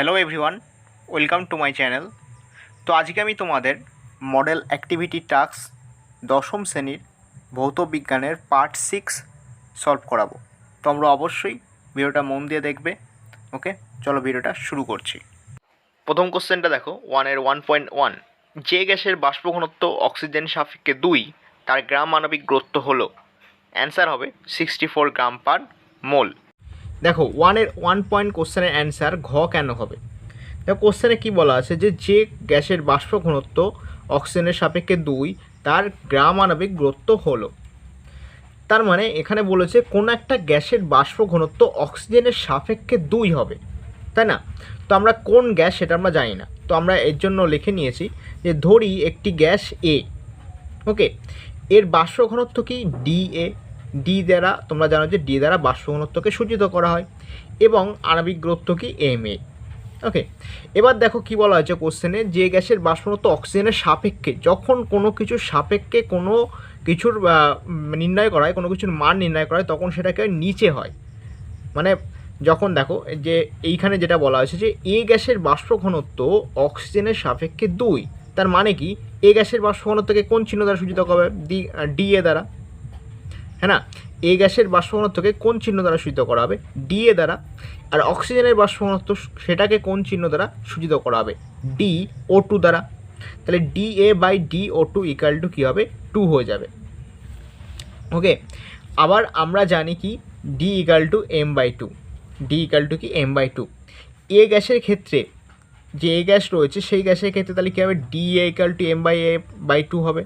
Hello everyone, welcome to my channel. তো আজকে আমি তোমাদের মডেল অ্যাক্টিভিটি টাস্ক দশম শ্রেণীর ভৌত বিজ্ঞানের পার্ট 6 সলভ করাবো। তোমরা অবশ্যই ভিডিওটা মন দিয়ে দেখবে। ওকে, চলো ভিডিওটা শুরু করছি। প্রথম কোশ্চেনটা দেখো, 1.1, যে গ্যাসের বাষ্প ঘনত্ব অক্সিজেন সাপেক্ষে 2, তার গ্রাম আণবিক গুরুত্ব হলো। অ্যান্সার হবে 64 গ্রাম পার মোল। দেখো 1 কোশ্চেনের অ্যান্সার ঘ কেন হবে। দেখো কোশ্চেনে কী বলা আছে, যে গ্যাসের বাষ্প ঘনত্ব অক্সিজেনের সাপেক্ষে 2, তার গ্রাম আণবিক গুরুত্ব হলো। তার মানে এখানে বলেছে কোনো একটা গ্যাসের বাষ্প ঘনত্ব অক্সিজেনের সাপেক্ষে 2 হবে, তাই না? তো আমরা কোন গ্যাস সেটা আমরা জানি না, তো আমরা এর জন্য লিখে নিয়েছি যে ধরি একটি গ্যাস এ। ওকে, এর বাষ্প ঘনত্ব কি DA। ডি দ্বারা তোমরা জানো যে ডি দ্বারা বাষ্প ঘনত্বকে সূচিত করা হয়, এবং আণবিক গুরুত্ব কি MA। ওকে, এবার দেখো কি বলা হয়েছে কোশ্চেনে, যে গ্যাসের বাষ্প ঘনত্ব অক্সিজেনের সাপেক্ষে, যখন কোনো কিছুর সাপেক্ষে কোনো কিছুর নির্ণয় করা হয়, কোনো কিছুর মান নির্ণয় করা হয়, তখন সেটাকে নিচে হয়। মানে যখন দেখো যে এইখানে যেটা বলা হয়েছে যে এ গ্যাসের বাষ্প ঘনত্ব অক্সিজেনের সাপেক্ষে 2, তার মানে কি এ গ্যাসের বাষ্প ঘনত্বকে কোন চিহ্ন দ্বারা সূচিত করা হবে? DA দ্বারা, হ্যাঁ না? এ গ্যাসের বাষ্প ঘনত্বকে কোন চিহ্ন দ্বারা সূচিত করা হবে? DA দ্বারা। আর অক্সিজেনের বাষ্প ঘনত্ব সেটাকে কোন চিহ্ন দ্বারা সূচিত করা হবে? DO2 দ্বারা। তাহলে DA/DO2 ইকুয়াল টু কী হবে? 2 হয়ে যাবে। ওকে, আবার আমরা জানি কি D equal to M/2। D equal to কি M/2। এ গ্যাসের ক্ষেত্রে, যে এ গ্যাস রয়েছে সেই গ্যাসের ক্ষেত্রে তাহলে কী হবে? DA ইকুয়াল টু M/2 হবে,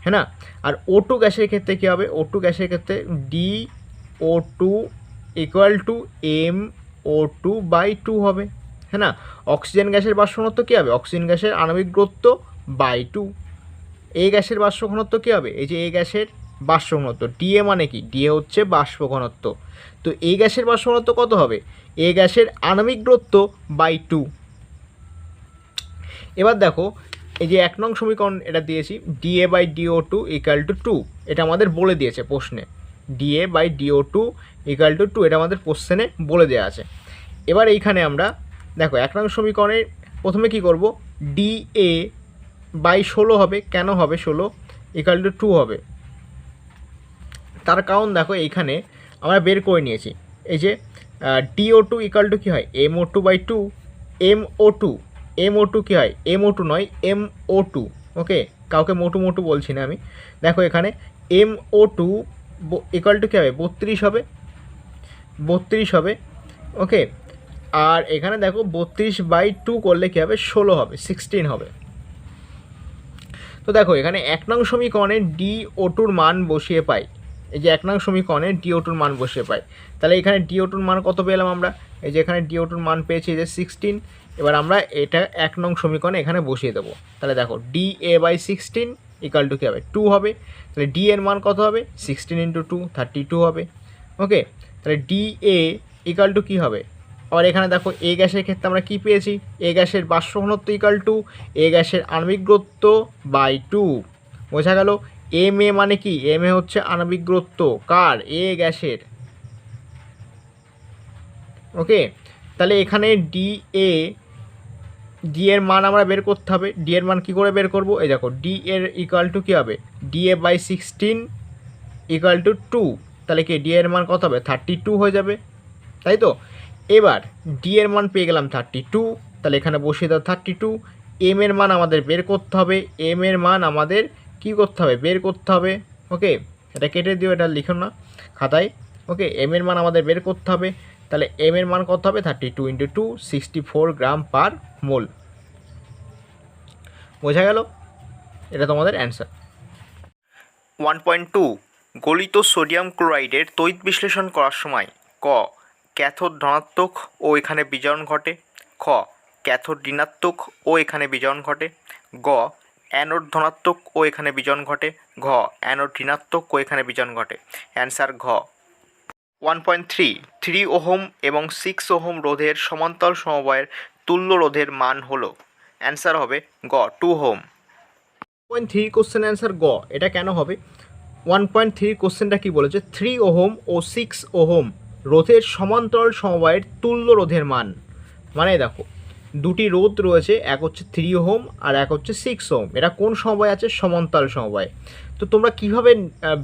হ্যাঁ না? আর O2 গ্যাসের ক্ষেত্রে কী হবে? O2 গ্যাসের ক্ষেত্রে DO2 ইকুয়াল টু MO2/2 হবে, হ্যাঁ না? অক্সিজেন গ্যাসের বাষ্প ঘনত্ব কী হবে? অক্সিজেন গ্যাসের আণবিক গুরুত্ব /2। এই গ্যাসের বাষ্প ঘনত্ব কী হবে? এই যে এই গ্যাসের বাষ্প ঘনত্ব, DA মানে কি? DA হচ্ছে বাষ্প ঘনত্ব। তো এই গ্যাসের বাষ্প ঘনত্ব কত হবে? এই গ্যাসের আণবিক গুরুত্ব /2। এবার দেখো এই যে 1 নং সমীকরণ এটা দিয়েছি, DA/DO2 ইকুয়াল টু 2, এটা আমাদের বলে দিয়েছে প্রশ্নে। DA/DO2 ইকুয়াল টু 2, এটা আমাদের কোশ্চেনে বলে দেওয়া আছে। এবার এইখানে আমরা দেখো 1 নং সমীকরণের প্রথমে কি করব? DA/16 হবে। কেন হবে 16 ইকুয়াল টু 2 হবে? তার কারণ দেখো এইখানে আমরা বের করে নিয়েছি, এই যে DO2 ইকুয়াল টু কী হয়? MO2/2। MO2 কী হয়? MO2 নয়, MO2। ওকে, কাউকে মোটু বলছি না আমি। দেখো এখানে MO2 ইকুয়াল টু কী হবে? 32 হবে, 32 হবে। ওকে, আর এখানে দেখো 32/2 করলে কী হবে? 16 হবে, 16 হবে। তো দেখো এখানে 1 নং সমীকরণে DO2-র মান বসিয়ে পাই, এই যে 1 নং সমীকরণে DO2-র মান বসিয়ে পাই, তাহলে এখানে DO2-র মান কত পেলাম আমরা? এই যে এখানে DO2-র মান পেয়েছি যে 16। এবার আমরা এটা 1 নং সমীকরণে এখানে বসিয়ে দেবো। তাহলে দেখো DA/16 ইকুয়াল টু কী হবে? 2 হবে। তাহলে D এর মান কত হবে? 16 × 2 32 হবে। ওকে, তাহলে DA ইকুয়াল টু কী হবে? আবার এখানে দেখো এ গ্যাসের ক্ষেত্রে আমরা কী পেয়েছি? এ গ্যাসের বাষ্প ঘনত্ব ইকুয়াল টু এ গ্যাসের আণবিক গুরুত্ব /2। বোঝা গেল? MA মানে কি? MA হচ্ছে আণবিক গুরুত্ব কার? এ গ্যাসের। ওকে, তাহলে এখানে ডি এর মান আমরা বের করতে হবে। ডি এর মান কী করে বের করব? এই দেখো ডি এর ইকুয়াল টু কী হবে? DA/16 equal to 2। তাহলে কি ডি এর মান কত হবে? 32 হয়ে যাবে, তাই তো? এবার ডি এর মান পেয়ে গেলাম 32, তাহলে এখানে বসিয়ে দাও 32। এম এর মান আমাদের বের করতে হবে, এম এর মান আমাদের কী করতে হবে? বের করতে হবে। ওকে, এটা কেটে দিও, এটা লিখো না খাতায়। ওকে, এম এর মান আমাদের বের করতে হবে, তাহলে এম এর মান কত হবে? 32 × 2 64 গ্রাম পার মোল। বোঝা গেল? এটা তোমাদের অ্যান্সার। 1.2, গলিত সোডিয়াম ক্লোরাইডের তড়িৎ বিশ্লেষণ করার সময় ক ক্যাথোড ধনাত্মক ও এখানে বিজারণ ঘটে, খ ক্যাথোড ঋণাত্মক ও এখানে বিজারণ ঘটে, গ অ্যানোড ধনাত্মক ও এখানে বিজারণ ঘটে, ঘ অ্যানোড ঋণাত্মক ও এখানে বিজারণ ঘটে। অ্যান্সার ঘ। 1.3, 3 ওহম এবং 6 ওহম রোধের সমান্তরাল সমবায়ের তুল্য রোধের মান হলো। অ্যান্সার হবে গ 2 ওহম। 1.3 কোশ্চেন অ্যান্সার গ। এটা কেন হবে? 1.3 কোশ্চেনটা কী বলেছে? 3 ওহম ও 6 ওহম রোধের সমান্তরাল সমবায়ের তুল্য রোধের মান। মানে দেখো দুটি রোধ রয়েছে, এক হচ্ছে 3 ওহম আর এক হচ্ছে 6 ওহম। এটা কোন সমবায় আছে? সমান্তরাল সমবায়। তো তোমরা কিভাবে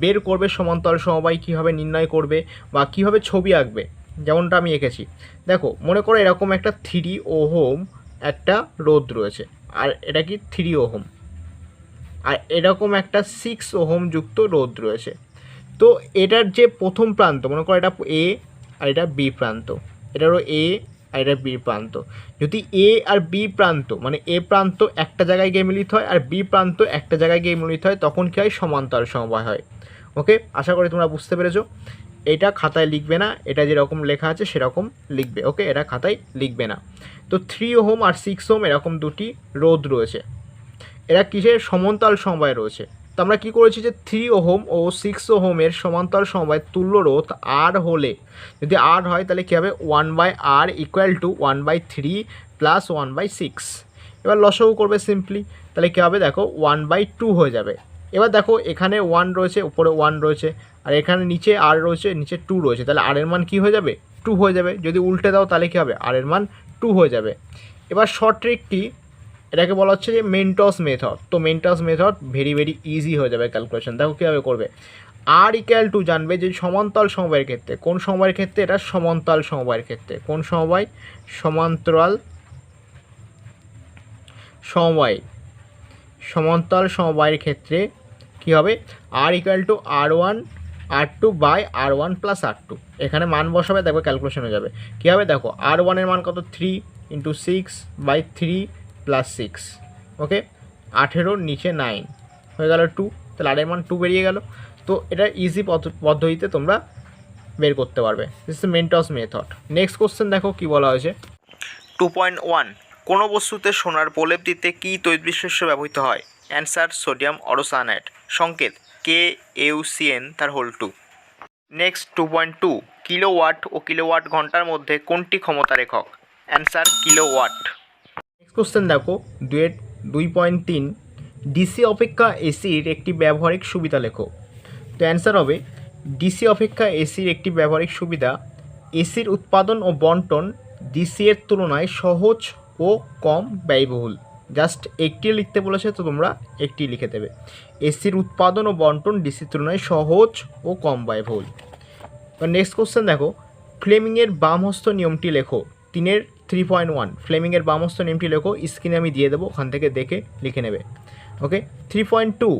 বের করবে সমান্তরাল সমবায়, কিভাবে নির্ণয় করবে বা কিভাবে ছবি আঁকবে, যেমনটা আমি এঁকেছি। দেখো মনে করো এরকম একটা 3 ওহম একটা রোধ রয়েছে, আর এটা কি 3 ওহম, আর এরকম একটা 6 ওহম যুক্ত রোধ রয়েছে। তো এটার যে প্রথম প্রান্ত, মনে করো এটা এ আর এটা বি প্রান্ত, এটারও এ আর এটা বি প্রান্ত। যদি এ আর বি প্রান্ত মানে এ প্রান্ত একটা জায়গায় গিয়ে মিলিত হয় আর বি প্রান্ত একটা জায়গায় গিয়ে মিলিত হয়, তখন কী হয়? সমান্তরাল সমবায় হয়। ওকে, আশা করি তোমরা বুঝতে পেরেছো। এটা খাতায় লিখবে না, এটা যেরকম লেখা আছে সেরকম লিখবে। ওকে, এটা খাতায় লিখবে না। তো 3 ওহম আর 6 ওহম এরকম দুটি রোধ রয়েছে, এরা কিসের? সমান্তরাল সমবায় রয়েছে। তো আমরা কী করেছি যে 3 ওহম ও 6 ওহমের সমান্তরাল সমবায় তুল্য রোধ আর হলে, যদি আর হয় তাহলে কী হবে? 1/r equal to 1/3 plus 1/6। এবার লসাগু করবে সিম্পলি, তাহলে কী হবে? দেখো 1/2 হয়ে যাবে। এবার দেখো এখানে 1 রয়েছে, উপরে 1 রয়েছে, আর এখানে নিচে আর রয়েছে, নিচে 2 রয়েছে, তাহলে আর এর মান কী হয়ে যাবে? 2 হয়ে যাবে। যদি উল্টে দাও তাহলে কী হবে? আর এর মান 2 হয়ে যাবে। এবার শর্ট ট্রিকটি, এটাকে বলা হচ্ছে যে মেন্টস মেথড। তো মেন্টস মেথড ভেরি ইজি হয়ে যাবে ক্যালকুলেশন। দেখো কীভাবে করবে। আর ইকুয়াল টু জানবে যে সমান্তরাল সমবায়ের ক্ষেত্রে, কোন সমবায়ের ক্ষেত্রে? এটা সমান্তরাল সমবায়ের ক্ষেত্রে। কোন সমবায়? সমান্তরাল সমবায়। সমান্তরাল সমবায়ের ক্ষেত্রে কী হবে? আর equal to R1 R2 by R1 plus R2। এখানে মান বসাবে, দেখবে ক্যালকুলেশন হয়ে যাবে। কী হবে? দেখো R1 এর মান কত? 3 × 6/3 প্লাস 6। ওকে, 18 নিচে 9 হয়ে গেল 2, তাহলে আর এর মান 2 বেরিয়ে গেল। তো এটা ইজি পদ্ধতিতে তোমরা বের করতে পারবে। This is mint's method. Next question দেখো কি বলা হয়েছে। 2.1 কোনো বস্তুতে সোনার প্রলেপ দিতে কী তৈজবিশ্লেষ্য ব্যবহৃত হয়? Answer sodium aurocyanide. সংকেত KuCN তার হোল 2। নেক্সট 2.2 কিলোওয়াট ও কিলোওয়াট ঘন্টার মধ্যে কোনটি ক্ষমতার একক? Answer kilowatt. নেক্সট কোশ্চেন দেখো 2.3 ডিসি অপেক্ষা এসির একটি ব্যবহারিক সুবিধা লেখো। তো অ্যান্সার হবে ডিসি অপেক্ষা এসির একটি ব্যবহারিক সুবিধা, এসির উৎপাদন ও বন্টন ডিসি এর তুলনায় সহজ ও কম ব্যয়বহুল। জাস্ট একটি লিখতে বলেছে, তো তোমরা একটি লিখে দেবে। এসির উৎপাদন ও বন্টন ডিসির তুলনায় সহজ ও কম ব্যয়বহুল। নেক্সট কোশ্চেন দেখো ফ্লেমিংয়ের বামহস্ত নিয়মটি লেখো। 3.1 ফ্লেমিংয়ের বামহস্ত নিয়মটি লেখো। স্ক্রিনে আমি দিয়ে দেবো, ওখান থেকে দেখে লিখে নেবে। ওকে, 3.2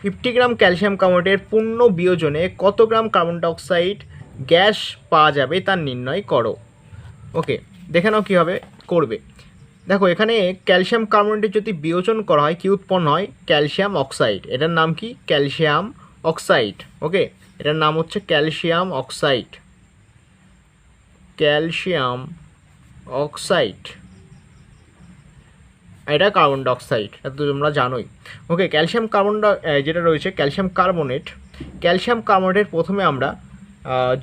50 গ্রাম ক্যালসিয়াম কার্বনেটের পূর্ণ বিয়োজনে কত গ্রাম কার্বন ডাইঅক্সাইড গ্যাস পাওয়া যাবে তা নির্ণয় করো। ওকে, দেখে নাও কীভাবে করবে। দেখো এখানে ক্যালসিয়াম কার্বনেটের যদি বিয়োজন করা হয় কী উৎপন্ন হয়? Calcium oxide. এটার নাম কি? Calcium oxide. ওকে, এটার নাম হচ্ছে ক্যালসিয়াম অক্সাইড। ক্যালসিয়াম অক্সাইড, এটা কার্বন ডাইঅক্সাইড, এটা তো তোমরা জানোই। ওকে, ক্যালসিয়াম যেটা রয়েছে ক্যালসিয়াম কার্বনেট, ক্যালসিয়াম কার্বনেটের প্রথমে আমরা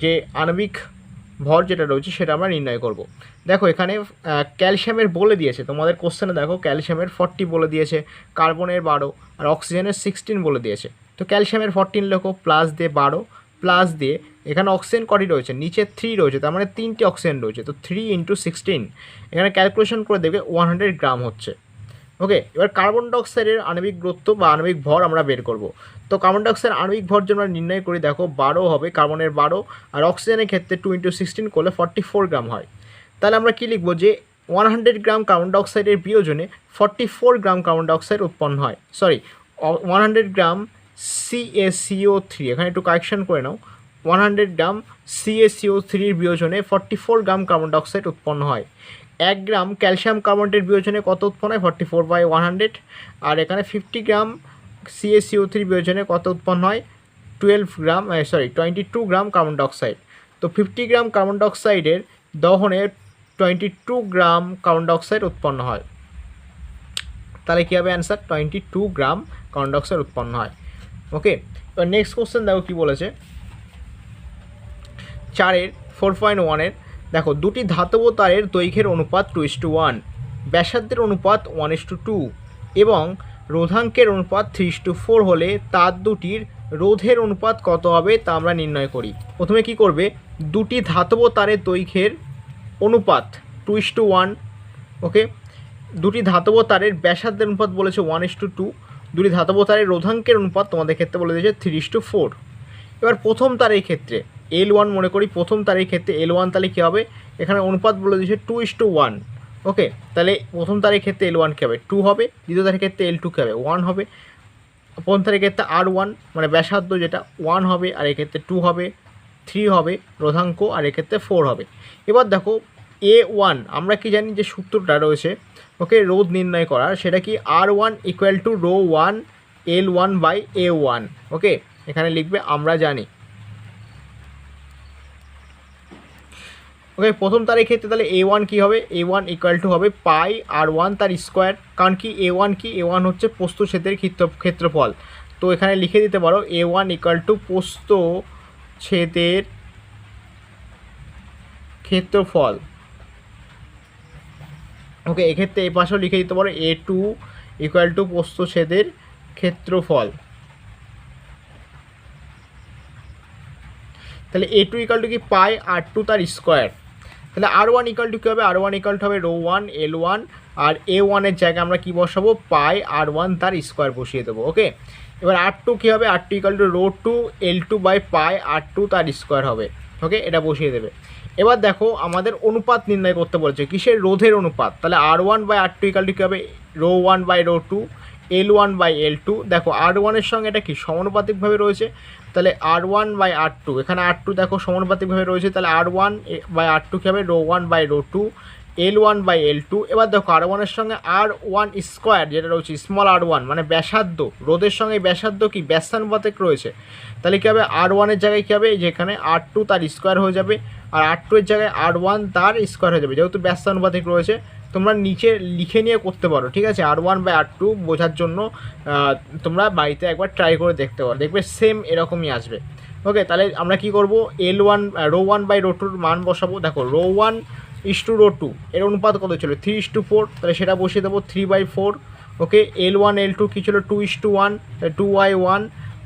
যে আণবিক ভর যেটা রয়েছে সেটা আমরা নির্ণয় করব। দেখো এখানে ক্যালসিয়ামের বলে দিয়েছে, তোমাদের কোশ্চেনে দেখো ক্যালসিয়ামের 40 বলে দিয়েছে, কার্বনের 12 আর অক্সিজেনের 16 বলে দিয়েছে। তো ক্যালসিয়ামের 14 লেখো, প্লাস দিয়ে 12, প্লাস দিয়ে এখানে অক্সিজেন কটি রয়েছে? নিচে 3 রয়েছে, তার মানে 3টি অক্সিজেন রয়েছে। তো 3 × 16 এখানে ক্যালকুলেশন করে দেখবে 100 গ্রাম হচ্ছে। ওকে, এবার কার্বন ডাইঅক্সাইডের আণবিক গুরুত্ব বা আণবিক ভর আমরা বের করব। তো কার্বন ডাইঅক্সাইড আণবিক ভর যদি আমরা নির্ণয় করি, দেখো 12 হবে, কার্বনের 12, আর অক্সিজেনের ক্ষেত্রে 2 × 16 করলে 44 গ্রাম হয়। তাহলে আমরা কি লিখবো? যে 100 গ্রাম কার্বন ডাইঅক্সাইডের বিয়োজনে 44 গ্রাম কার্বন ডাইঅক্সাইড উৎপন্ন হয়। সরি, 100 গ্রাম CaCO3, এখানে একটু কারেকশন করে নাও। 100 গ্রাম CaCO3 বিয়োজনে 44 গ্রাম কার্বন ডাইঅক্সাইড উৎপন্ন হয়। 1 গ্রাম ক্যালসিয়াম কার্বনেটের বিয়োজনে কত উৎপন্ন হয়? 44/100। আর এখানে 50 গ্রাম CaCO3 বিয়োজনে কত উৎপন্ন হয়? 22 গ্রাম কার্বন ডাইঅক্সাইড। তো 50 গ্রাম কার্বন ডাইঅক্সাইডের দহনে 22 গ্রাম কার্বন ডাইঅক্সাইড উৎপন্ন হয়। তাহলে কী হবে অ্যান্সার? 22 গ্রাম কার্বন ডাইঅক্সাইড উৎপন্ন হয়। ওকে, এবার নেক্সট কোশ্চেন দেখো কী বলেছে। 4.1 দেখো দুটি ধাতব তারের দৈর্ঘ্যের অনুপাত 2:1, ব্যাসার্ধের অনুপাত 1:2 এবং রোধাঙ্কের অনুপাত 3:4 হলে তার দুটির রোধের অনুপাত কত হবে তা আমরা নির্ণয় করি। প্রথমে কি করবে? দুটি ধাতব তারের দৈর্ঘ্যের অনুপাত 2:1। ওকে, দুটি ধাতব তারের ব্যাসার্ধের অনুপাত বলেছে 1:2। দুটি ধাতব তারের রোধাঙ্কের অনুপাত তোমাদের ক্ষেত্রে বলে দিয়েছে 3:4। এবার প্রথম তারের ক্ষেত্রে L1 মনে করি, প্রথম তারের ক্ষেত্রে L1 তাহলে কী হবে, এখানে অনুপাত বলে দিয়েছে 2:1। ওকে, তাহলে প্রথম তারের ক্ষেত্রে L1 কী হবে, 2 হবে। দ্বিতীয় তারের ক্ষেত্রে L2 কী হবে, 1 হবে। প্রথম তারের ক্ষেত্রে R1 মানে ব্যাসার্ধ যেটা 1 হবে, আর এক্ষেত্রে 2 হবে, 3 হবে রোধাঙ্ক, আর এক্ষেত্রে 4 হবে। এবার দেখো A1 আমরা কি জানি যে সূত্রটা রয়েছে, ওকে, রোধ নির্ণয় করার, সেটা কি R1 = ρ1 L1/A1। ওকে, এখানে লিখবে আমরা জানি। ওকে, প্রথম তারের ক্ষেত্রে তাহলে A1 কী হবে, A1 = হবে পাই R1 তার স্কোয়ার। কারণ কি A1 কি, A1 হচ্ছে প্রস্থচ্ছেদের ক্ষেত্রফল। তো এখানে লিখে দিতে পারো A1 = প্রস্থচ্ছেদের ক্ষেত্রফল। ওকে, এক্ষেত্রে এই পাশেও লিখে দিতে পারো A2 = প্রস্থচ্ছেদের ক্ষেত্রফল। তাহলে A2 = কি পাই R2 তার স্কোয়ার। তাহলে R1 = কী হবে, R1 হবে ρ1 L1, আর A1 এর জায়গায় আমরা কী বসাবো, পাই R1 তার স্কোয়ার বসিয়ে দেবো। ওকে, এবার R2 কী হবে, R2 = ρ2 L2/পাই R2 তার স্কোয়ার হবে। ওকে, এটা বসিয়ে দেবে। এবার দেখো আমাদের অনুপাত নির্ণয় করতে বলেছে, কিসের, রোধের অনুপাত। তাহলে R1/R2 = কী হবে, ρ1/ρ2 L1/L2। দেখো R1 এর সঙ্গে এটা কি সমানুপাতিকভাবে রয়েছে, তাহলে R1/R2, এখানে R2 দেখো সমানুপাতিকভাবে রয়েছে, তাহলে R1/R2 কী হবে, ρ1/ρ2 L1/L2। এবার দেখো R1 এর সঙ্গে R1² যেটা রয়েছে স্মল r1 মানে ব্যাসার্ধ, রোধের সঙ্গে ব্যাসার্ধ কি ব্যস্তানুপাতিক রয়েছে। তাহলে কী হবে, R1 এর জায়গায় কী হবে, যেখানে R2 তার স্কোয়ার হয়ে যাবে, আর R2 এর জায়গায় R1 তার স্কোয়ার হয়ে যাবে, যেহেতু ব্যস্তানুপাতিক রয়েছে। তোমরা নিচে লিখে নিয়ে করতে পারো, ঠিক আছে, R1/R2 বোঝার জন্য তোমরা বাড়িতে একবার ট্রাই করে দেখতে পারো, দেখবে সেম এরকমই আসবে। ওকে, তাহলে আমরা কি করব, ρ1/ρ2 মান বসাবো। দেখো ρ1 = ρ2 এর অনুপাত কত ছিল, 3:4, তাহলে সেটা বসিয়ে দেবো 3/4। ওকে, L1 L2 কী ছিল, 2:1, 2/1,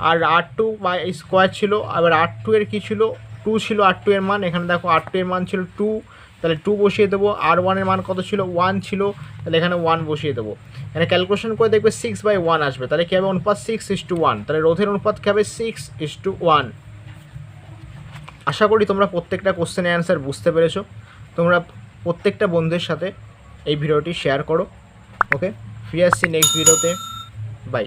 আর R2/স্কোয়ার ছিল। আবার R2 এর কী ছিল, 2 ছিল R2 এর মান, এখানে দেখো R2 এর মান ছিল 2, তাহলে 2 বসিয়ে দেবো। R1 এর মান কত ছিল, 1 ছিল, তাহলে এখানে 1 বসিয়ে দেবো। এখানে ক্যালকুলেশন করে দেখবে 6/1 আসবে, তাহলে কী হবে, অনুপাত 6:1। তাহলে রোধের অনুপাত কী হবে, 6:1। আশা করি তোমরা প্রত্যেকটা কোশ্চেনের অ্যান্সার বুঝতে পেরেছো। তোমরা প্রত্যেকটা বন্ধুদের সাথে এই ভিডিওটি শেয়ার করো। ওকে, ফিরে আসছি নেক্সট ভিডিওতে, বাই।